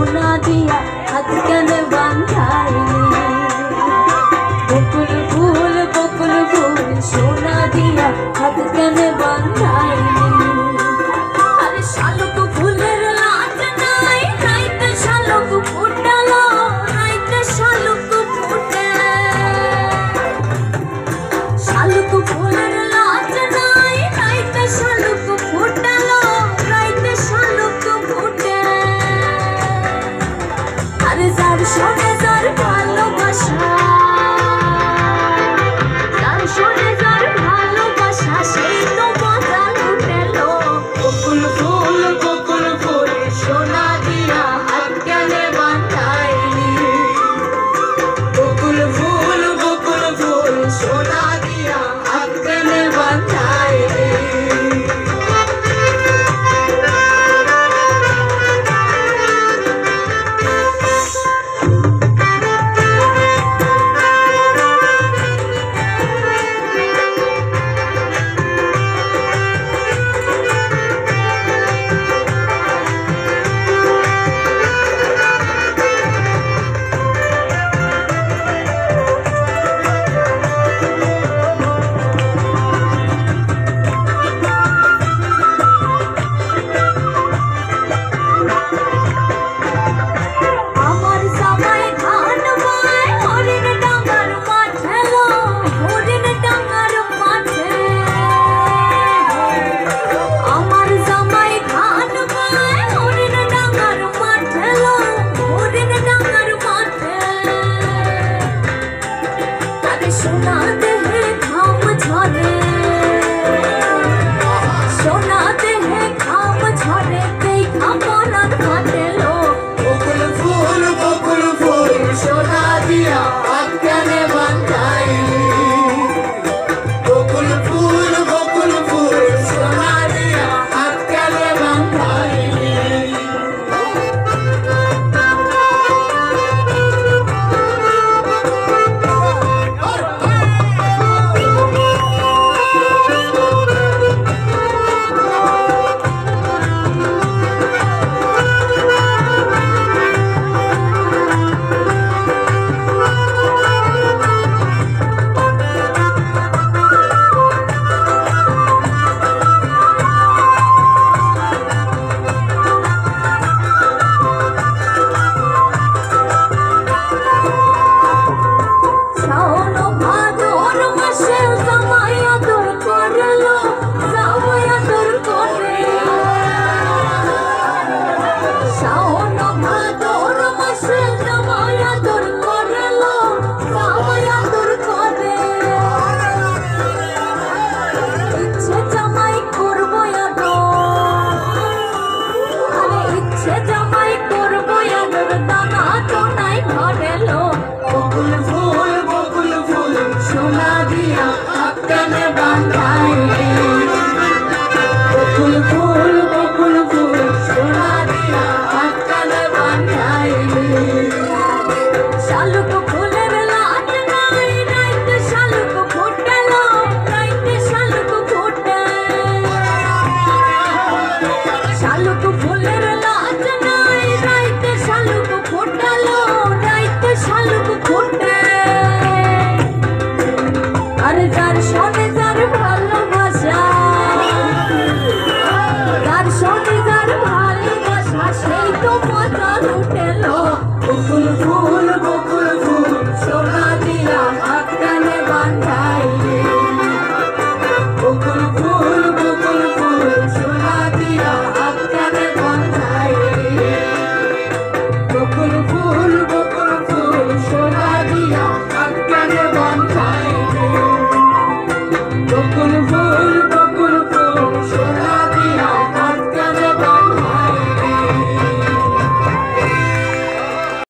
সোনা দিয়া হাত কেন বাঁধাইলি বকুল ফুল সোনা দিয়া হাত কেন বাঁধাইলি আরে শালুক ফুলের লাজ নাই রাইতে শালুক ফুটালো রাইতে শালুক ফুটে শালুক ফুলের লাজ নাই রাইতে শালুক ফুটালো রাইতে শালুক ফুটে আরে যার শোনে যার ভালোবাসা যার শোনে যার ভালোবাসা সেই তো মজা লুটেলো বকুল ফুল সোনা দিয়া হাত কেন বাঁধাইলি বকুল ফুল সোনা দিয়া হাত কেন বাঁধাইলি সোনা দেহে ঘাম ঝরে সোনা দেহে ঘাম ঝরে দেখা পরাণ ফাটেলো বকুল ফুল সোনা দিয়া হাত কেন বাঁধাইলি বকুল ফুল সোনা দিয়া হাত কেন বাঁধাইলি বকুল ফুল সোনা দিয়া হাত কেন বাঁধাইলি বকুল ফুল সোনা দিয়া হাত কেন বাঁধাইলি শালুক ফুলের লাজ নাই রাইতে শালুক ফুটেলো রাইতে শালুক ফুটে শালুক ফুলের লাজ নাই রাইতে শালুক ফুটালো রাইতে শালুক ফুটে আরে যার শোনে যার ভালোবাসা যার শোনে যার ভালোবাসা সেই তো মজা লুটেলো বকুল ফুল সোনা দিয়া হাত কেন বাঁধাইলি বকুল ফুল সোনা দিয়া হাত কেন বাঁধাইলি বকুল ফুল সোনা দিয়া হাত কেন বাঁধাইলি